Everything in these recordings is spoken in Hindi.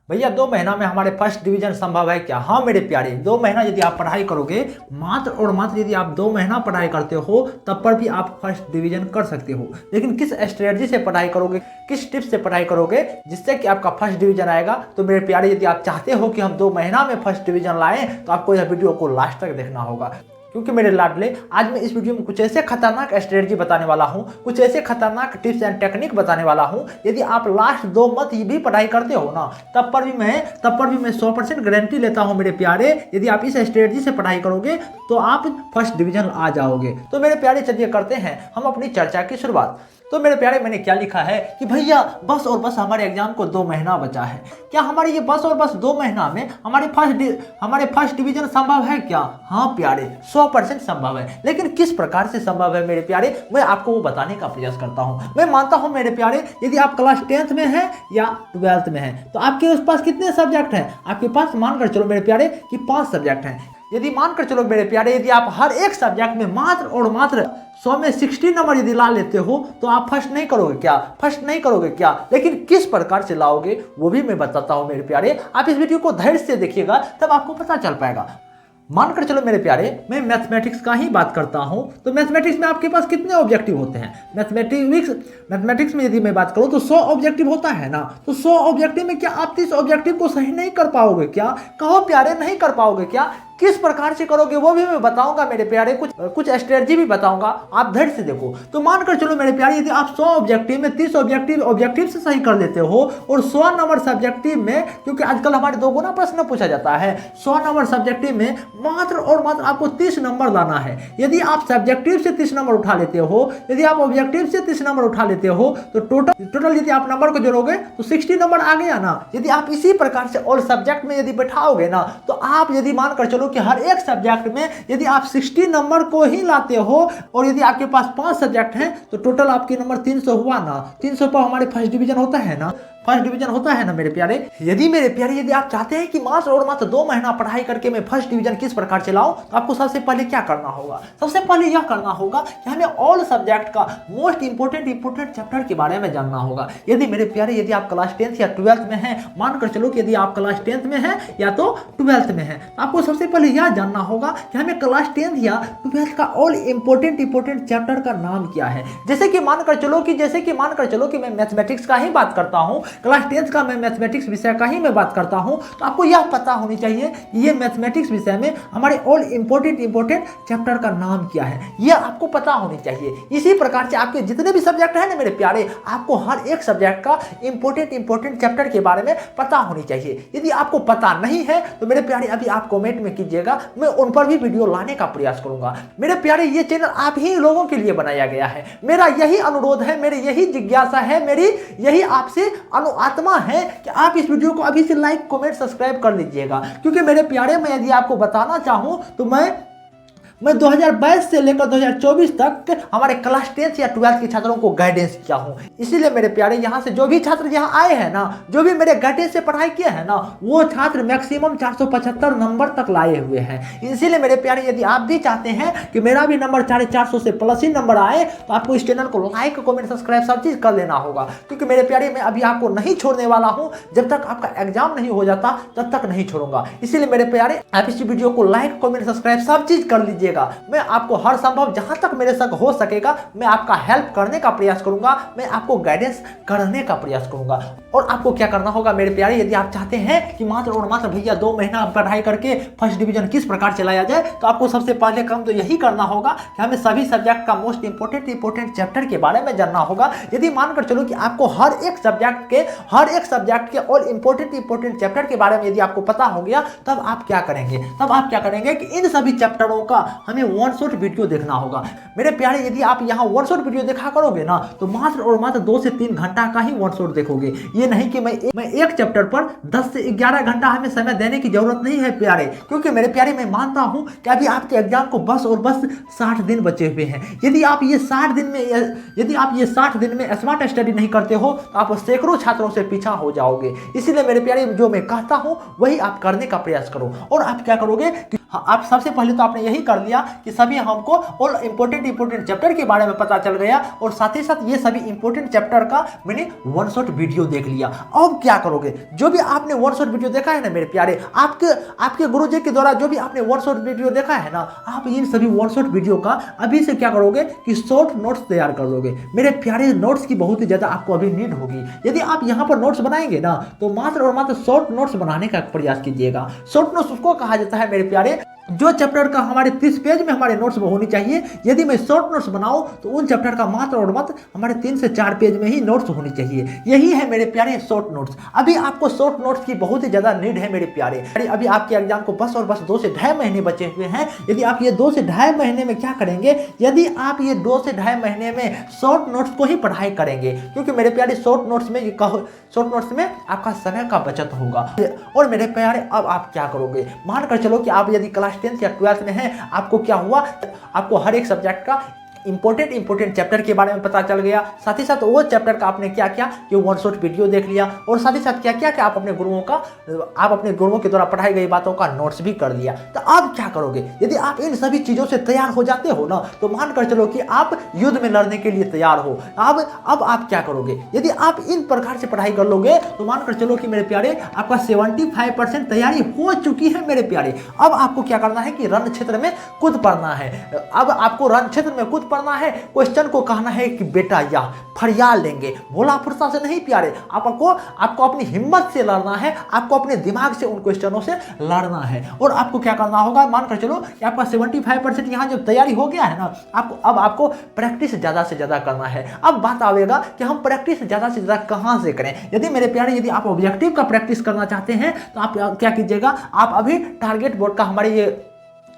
भैया 2 महीना में हमारे फर्स्ट डिवीजन संभव है क्या? हाँ मेरे प्यारे, 2 महीना यदि आप पढ़ाई करोगे, मात्र और मात्र यदि आप 2 महीना पढ़ाई करते हो तब पर भी आप फर्स्ट डिवीजन कर सकते हो। लेकिन किस स्ट्रेटजी से पढ़ाई करोगे, किस टिप्स से पढ़ाई करोगे जिससे कि आपका फर्स्ट डिवीजन आएगा? तो मेरे प्यारे, यदि आप चाहते हो कि हम 2 महीना में फर्स्ट डिवीजन लाएं तो आपको यह वीडियो को लास्ट तक देखना होगा। क्योंकि मेरे लाडले, आज मैं इस वीडियो में कुछ ऐसे खतरनाक स्ट्रेटजी बताने वाला हूं, कुछ ऐसे खतरनाक टिप्स एंड टेक्निक बताने वाला हूं, यदि आप लास्ट 2 मंथ भी पढ़ाई करते हो ना, तब पर भी मैं 100% गारंटी लेता हूं मेरे प्यारे, यदि आप इस स्ट्रेटजी से पढ़ाई करोगे तो आप फर्स्ट डिवीजन आ जाओगे। तो मेरे प्यारे, चलिए करते हैं हम अपनी चर्चा की शुरुआत। तो मेरे प्यारे, मैंने क्या लिखा है कि भैया बस और बस हमारे एग्जाम को 2 महीना बचा है। क्या हमारे ये बस और बस 2 महीना में हमारे फर्स्ट डिवीजन संभव है क्या? हाँ प्यारे, 100% संभव है। लेकिन किस प्रकार से संभव है मेरे प्यारे, मैं आपको वो बताने का प्रयास करता हूँ। मैं मानता हूँ मेरे प्यारे, यदि आप क्लास 10th में हैं या 12th में हैं तो आपके पास कितने सब्जेक्ट हैं? आपके पास मानकर चलो मेरे प्यारे कि 5 सब्जेक्ट हैं। यदि मानकर चलो मेरे प्यारे, यदि आप हर एक सब्जेक्ट में मात्र और मात्र 100 में 60 नंबर यदि ला लेते हो तो आप फर्स्ट नहीं करोगे क्या? फर्स्ट नहीं करोगे क्या? लेकिन किस प्रकार से लाओगे वो भी मैं बताता हूं मेरे प्यारे। आप इस वीडियो को धैर्य से देखिएगा, तब आपको पता चल पाएगा। मानकर चलो मेरे प्यारे, मैं मैथमेटिक्स का ही बात करता हूं। तो मैथमेटिक्स में आपके पास कितने ऑब्जेक्टिव होते हैं? मैथमेटिक्स में यदि मैं बात करूं तो 100 ऑब्जेक्टिव होता है ना। तो 100 ऑब्जेक्टिव में क्या आप 30 ऑब्जेक्टिव को सही नहीं कर पाओगे क्या? कहो प्यारे, नहीं कर पाओगे क्या? किस प्रकार से करोगे वो भी मैं बताऊंगा मेरे प्यारे, कुछ स्ट्रेटजी भी बताऊंगा, आप धैर्य से देखो। तो मानकर चलो मेरे प्यारे, यदि आप 100 ऑब्जेक्टिव में 30 ऑब्जेक्टिव से सही कर लेते हो और 100 नंबर सब्जेक्टिव में, क्योंकि आजकल हमारे 2 गुना प्रश्न पूछा जाता है, 100 नंबर सब्जेक्टिव में मात्र और मात्र आपको 30 नंबर लाना है। यदि आप सब्जेक्टिव से 30 नंबर उठा लेते हो, यदि आप ऑब्जेक्टिव से 30 नंबर उठा लेते हो तो टोटल यदि आप नंबर को जोड़ोगे तो 60 नंबर आ गया ना। यदि आप इसी प्रकार से और सब्जेक्ट में यदि बैठाओगे ना, तो आप यदि मानकर चलो कि हर एक सब्जेक्ट में यदि आप 60 नंबर को ही लाते हो और यदि आपके पास 5 सब्जेक्ट हैं तो टोटल आपके नंबर 300 हुआ ना। 300 पर हमारे फर्स्ट डिवीजन होता है ना, फर्स्ट डिवीजन होता है ना मेरे प्यारे। मेरे प्यारे, यदि आप चाहते हैं कि मात्र और मात्र 2 महीना पढ़ाई करके मैं फर्स्ट डिवीजन किस प्रकार से लाऊं, तो आपको सबसे पहले क्या करना होगा? सबसे पहले यह करना होगा कि हमें ऑल सब्जेक्ट का मोस्ट इंपोर्टेंट चैप्टर के बारे में जानना होगा। यदि मेरे प्यारे, यदि आप क्लास 10th या 12th में हैं, मानकर चलो कि यदि आप क्लास 10th में हैं या तो 12th में हैं, तो आपको सबसे पहले यह जानना होगा कि हमें क्लास 10th या 12th का ऑल इंपोर्टेंट चैप्टर का नाम क्या है। जैसे कि मानकर चलो कि मैं मैथमेटिक्स का ही बात करता हूं, क्लास 10th का मैं मैथमेटिक्स विषय का ही मैं बात करता हूं, तो आपको यह पता होनी चाहिए कि ये मैथमेटिक्स विषय में हमारे ऑल इंपोर्टेंट चैप्टर का नाम क्या है, यह आपको पता होनी चाहिए। इसी प्रकार से आपके जितने भी सब्जेक्ट हैं ना मेरे प्यारे, आपको हर एक सब्जेक्ट का इंपोर्टेंट चैप्टर के बारे में पता होनी चाहिए। यदि आपको पता नहीं है तो मेरे प्यारे अभी आप कमेंट में कीजिएगा, मैं उन पर भी वीडियो लाने का प्रयास करूंगा। मेरे प्यारे, ये चैनल आप ही लोगों के लिए बनाया गया है। मेरा यही अनुरोध है, मेरी यही जिज्ञासा है, मेरी यही आपसे आत्मा है कि आप इस वीडियो को अभी से लाइक, कमेंट, सब्सक्राइब कर लीजिएगा। क्योंकि मेरे प्यारे, मैं यदि आपको बताना चाहूं तो मैं 2022 से लेकर 2024 तक हमारे क्लास 10th या 12th के छात्रों को गाइडेंस किया हूं। इसीलिए मेरे प्यारे, यहाँ से जो भी छात्र यहाँ आए हैं ना, जो भी मेरे गाइडेंस से पढ़ाई किए हैं ना, वो छात्र मैक्सिमम 475 नंबर तक लाए हुए हैं। इसीलिए मेरे प्यारे, यदि आप भी चाहते हैं कि मेरा भी नंबर 450 से प्लस ही नंबर आए, तो आपको इस चैनल को लाइक, कमेंट, सब्सक्राइब सब चीज कर लेना होगा। क्योंकि मेरे प्यारे, मैं अभी आपको नहीं छोड़ने वाला हूँ। जब तक आपका एग्जाम नहीं हो जाता तब तक नहीं छोड़ूंगा। इसीलिए मेरे प्यारे, आप इस वीडियो को लाइक, कमेंट, सब्सक्राइब सब चीज कर लीजिए। मैं आपको हर संभव जहां तक मेरे से हो सकेगा मैं आपका हेल्प करने का प्रयास करूंगा, मैं आपको गाइडेंस करने का प्रयास करूंगा। और आपको क्या करना होगा मेरे प्यारे, यदि आप चाहते हैं कि मात्र और मात्र भैया 2 महीना पढ़ाई करके फर्स्ट डिवीजन किस प्रकार चलाया जाए, तो आपको सबसे पहले काम तो यही करना होगा कि हमें सभी सब्जेक्ट का मोस्ट इंपोर्टेंट चैप्टर के बारे में जानना होगा। यदि मानकर चलो कि आपको हर एक सब्जेक्ट के ऑल इंपोर्टेंट चैप्टर के बारे में यदि आपको पता हो गया, तब आप क्या करेंगे कि इन सभी चैप्टरों का हमें वन शॉट वीडियो देखना होगा। मेरे प्यारे, यदि आप यहाँ वन शॉट वीडियो देखा करोगे ना, तो मात्र और मात्र 2 से 3 घंटा का ही वन शॉट देखोगे। ये नहीं कि मैं एक चैप्टर पर 10 से 11 घंटा हमें समय देने की जरूरत नहीं है प्यारे। क्योंकि मेरे प्यारे, मैं मानता हूं कि अभी आपके एग्जाम को बस और बस 60 दिन बचे हुए हैं। यदि आप ये 60 दिन में स्मार्ट स्टडी नहीं करते हो तो आप सैकड़ों छात्रों से पीछा हो जाओगे। इसीलिए मेरे प्यारे, जो मैं कहता हूं वही आप करने का प्रयास करो। और आप क्या करोगे हाँ, आप सबसे पहले तो आपने यही कर लिया कि सभी हमको और इंपॉर्टेंट चैप्टर के बारे में पता चल गया और साथ ही साथ ये सभी इंपॉर्टेंट चैप्टर का मैंने वन शॉट वीडियो देख लिया। अब क्या करोगे, जो भी आपने वन शॉट वीडियो देखा है ना मेरे प्यारे, आपके गुरुजी के द्वारा जो भी आपने वन शॉट वीडियो देखा है ना, आप इन सभी वन शॉट वीडियो का अभी से क्या करोगे कि शॉर्ट नोट्स तैयार कर दोगे। मेरे प्यारे नोट्स की बहुत ही ज्यादा आपको अभी नीड होगी। यदि आप यहाँ पर नोट्स बनाएंगे ना तो मात्र और मात्र शॉर्ट नोट्स बनाने का प्रयास कीजिएगा। शॉर्ट नोट्स उसको कहा जाता है मेरे प्यारे जो चैप्टर का हमारे 30 पेज में हमारे नोट्स होनी चाहिए। यदि मैं शॉर्ट नोट्स बनाऊं तो उन चैप्टर का मात्र और मात्र हमारे 3 से 4 पेज में ही नोट्स होनी चाहिए। यही है मेरे प्यारे शॉर्ट नोट्स। अभी आपको शॉर्ट नोट्स की बहुत ही ज्यादा नीड है मेरे प्यारे। अभी आपके एग्जाम को बस और बस 2 से ढाई महीने बचे हुए हैं। यदि आप ये 2 से ढाई महीने में क्या करेंगे, यदि आप ये 2 से ढाई महीने में शॉर्ट नोट्स को ही पढ़ाई करेंगे, क्योंकि मेरे प्यारे शॉर्ट नोट्स में आपका समय का बचत होगा। और मेरे प्यारे अब आप क्या करोगे, मानकर चलो कि आप यदि क्लास 10th या 12th में हैं, आपको क्या हुआ, आपको हर एक सब्जेक्ट का इंपॉर्टेंट चैप्टर के बारे में पता चल गया। साथ ही साथ वो चैप्टर का आपने क्या किया कि वन शॉट वीडियो देख लिया और साथ ही साथ क्या किया कि आप अपने गुरुओं के द्वारा पढ़ाई गई बातों का नोट्स भी कर लिया। तो अब क्या करोगे, यदि आप इन सभी चीजों से तैयार हो जाते हो ना तो मानकर चलो कि आप युद्ध में लड़ने के लिए तैयार हो। अब आप क्या करोगे, यदि आप इन प्रकार से पढ़ाई कर लोगे तो मानकर चलो कि मेरे प्यारे आपका 75% तैयारी हो चुकी है मेरे प्यारे। अब आपको क्या करना है कि रण क्षेत्र में कूद पड़ना है। अब आपको रण क्षेत्र में कूद पढ़ना है। क्वेश्चन को कहना है कि बेटा यह फरियाल लेंगे, भोला फुर्सा से नहीं प्यारे। आपको अपनी हिम्मत से लड़ना है, आपको अपने दिमाग से उन क्वेश्चनों से लड़ना है। और आपको क्या करना होगा, मानकर चलो कि आपका 75% यहाँ जब तैयारी हो गया है ना, आपको प्रैक्टिस ज्यादा से ज्यादा करना है। अब बात आएगा कि हम प्रैक्टिस ज्यादा से ज्यादा कहाँ से करें। यदि मेरे प्यारे यदि आप ऑब्जेक्टिव का प्रैक्टिस करना चाहते हैं तो आप क्या कीजिएगा, आप अभी टारगेट बोर्ड का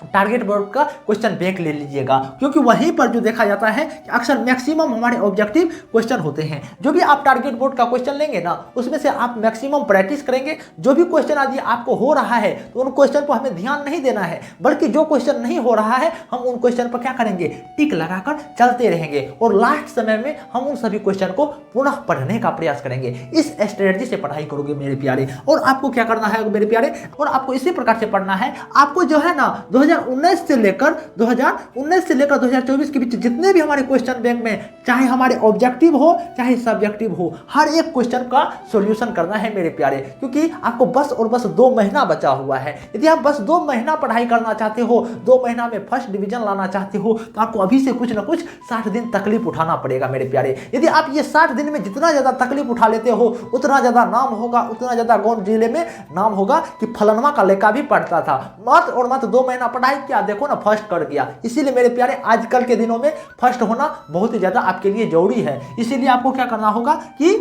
टारगेट बोर्ड का क्वेश्चन बैंक ले लीजिएगा, क्योंकि वहीं पर जो देखा जाता है कि अक्सर मैक्सिमम हमारे ऑब्जेक्टिव क्वेश्चन होते हैं। जो भी आप टारगेट बोर्ड का क्वेश्चन लेंगे ना उसमें से आप मैक्सिमम प्रैक्टिस करेंगे। जो भी क्वेश्चन आदि आपको हो रहा है तो उन क्वेश्चन पर हमें ध्यान नहीं देना है, बल्कि जो क्वेश्चन नहीं हो रहा है हम उन क्वेश्चन पर क्या करेंगे, टिक लगाकर चलते रहेंगे और लास्ट समय में हम उन सभी क्वेश्चन को पुनः पढ़ने का प्रयास करेंगे। इस स्ट्रेटजी से पढ़ाई करोगे मेरे प्यारे। और आपको क्या करना है मेरे प्यारे, और आपको इसी प्रकार से पढ़ना है। आपको जो है ना 2019 से लेकर 2024 के बीच जितने भी हमारे क्वेश्चन बैंक में, चाहे हमारे ऑब्जेक्टिव हो चाहे सब्जेक्टिव हो, हर एक क्वेश्चन का सॉल्यूशन करना है मेरे प्यारे, क्योंकि आपको बस और बस 2 महीना बचा हुआ है। यदि आप बस 2 महीना पढ़ाई करना चाहते हो, 2 महीना में फर्स्ट डिवीजन लाना चाहते हो, तो आपको अभी से कुछ ना कुछ 60 दिन तकलीफ उठाना पड़ेगा मेरे प्यारे। यदि आप ये 60 दिन में जितना ज्यादा तकलीफ उठा लेते हो उतना ज्यादा नाम होगा, उतना ज्यादा गौन जिले में नाम होगा कि फलनवा का लेखा भी पढ़ता था, मात्र और मात्र 2 महीना पढ़ाई किया, देखो ना फर्स्ट कर गया। इसीलिए मेरे प्यारे आजकल के दिनों में फर्स्ट होना बहुत ही ज्यादा आपके लिए जरूरी है। इसीलिए आपको क्या करना होगा कि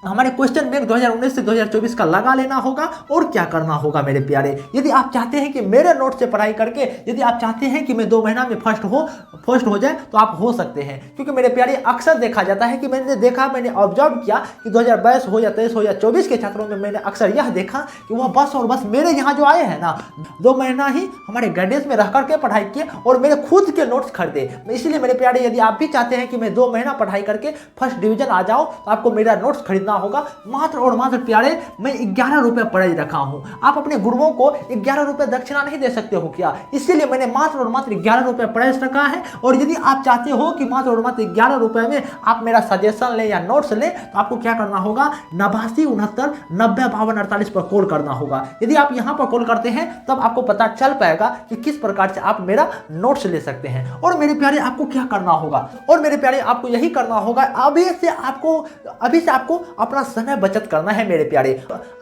हमारे क्वेश्चन बैंक 2019 से 2024 का लगा लेना होगा। और क्या करना होगा मेरे प्यारे, यदि आप चाहते हैं कि मेरे नोट से पढ़ाई करके यदि आप चाहते हैं कि मैं 2 महीना में फर्स्ट हो जाए तो आप हो सकते हैं। क्योंकि मेरे प्यारे अक्सर देखा जाता है कि मैंने ऑब्जर्व किया कि 2022 हो या 23 हो या 24 के छात्रों में मैंने अक्सर यह देखा कि वह बस और बस मेरे यहाँ जो आए हैं ना 2 महीना ही हमारे गाइडेंस में रह करके पढ़ाई किए और मेरे खुद के नोट्स खरीदे। इसलिए मेरे प्यारे यदि आप भी चाहते हैं कि मैं 2 महीना पढ़ाई करके फर्स्ट डिवीजन आ जाऊँ तो आपको मेरा नोट्स खरीदना होगा। मात्र और मात्र प्यारे मैं 11 रुपए प्राइज रखा हूं। आप अपने गुरुओं को 11 रुपए दक्षिणा नहीं दे सकते हो क्या, इसीलिए मैंने मात्र और मात्र 11 रुपए प्राइज रखा है। और यदि आप चाहते हो कि मात्र और मात्र 11 रुपए में आप मेरा सजेशन लें या नोट्स लें तो आपको क्या करना होगा, 89 69 90 52 48 पर कॉल करना होगा। यदि आप यहां पर कॉल करते हैं तब आपको पता चल पाएगा कि किस प्रकार से आप मेरा नोट्स ले सकते हैं। और मेरे प्यारे आपको क्या करना होगा, और मेरे प्यारे आपको यही करना होगा, अभी से आपको अपना समय बचत करना है मेरे प्यारे।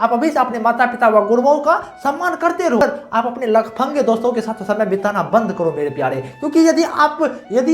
आप अभी से अपने माता पिता व गुरुओं का सम्मान करते रहो। आप अपने लखफंगे दोस्तों के साथ समय बिताना बंद करो मेरे प्यारे, क्योंकि यदि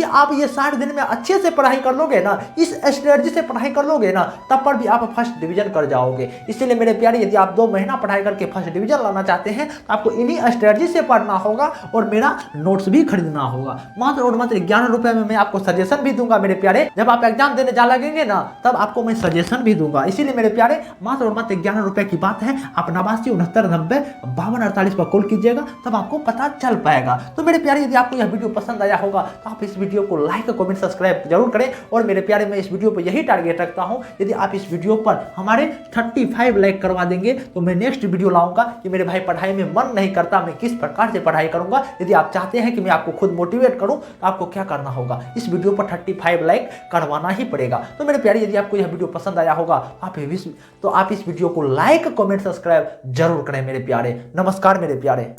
आप ये 60 दिन में अच्छे से पढ़ाई कर लोगे ना, इस स्ट्रेटजी से पढ़ाई कर लोगे ना, तब पर भी आप फर्स्ट डिवीजन कर जाओगे। इसलिए मेरे प्यारे यदि आप 2 महीना पढ़ाई करके फर्स्ट डिवीजन लाना चाहते हैं तो आपको इन्हीं स्ट्रेटजी से पढ़ना होगा और मेरा नोट्स भी खरीदना होगा। मात्र और मात्र 11 रुपए में मैं आपको सजेशन भी दूंगा मेरे प्यारे। जब आप एग्जाम देने जा लगेंगे ना तब आपको मैं सजेशन भी दूंगा। दूंगा। इसीलिए मेरे प्यारे मात्र और मात्र 11 रुपए की बात है, आप 8969905248 पर कॉल कीजिएगा, तब आपको पता चल पाएगा। तो मेरे प्यारे यदि आपको यह वीडियो पसंद आया होगा तो आप इस वीडियो को लाइक कमेंट सब्सक्राइब जरूर करें। और मेरे प्यारे मैं इस वीडियो पर यही टारगेट रखता हूं, यदि आप इस वीडियो पर हमारे 35 लाइक करवा देंगे तो मैं नेक्स्ट वीडियो लाऊंगा कि मेरे भाई पढ़ाई में मन नहीं करता, मैं किस प्रकार से पढ़ाई करूंगा। यदि आप चाहते हैं कि मैं आपको खुद मोटिवेट करूं तो आपको क्या करना होगा, इस वीडियो पर 35 लाइक करवाना ही पड़ेगा। तो मेरे प्यारे यदि आपको यह वीडियो पसंद आया होगा आप इस वीडियो को लाइक कमेंट सब्सक्राइब जरूर करें मेरे प्यारे। नमस्कार मेरे प्यारे।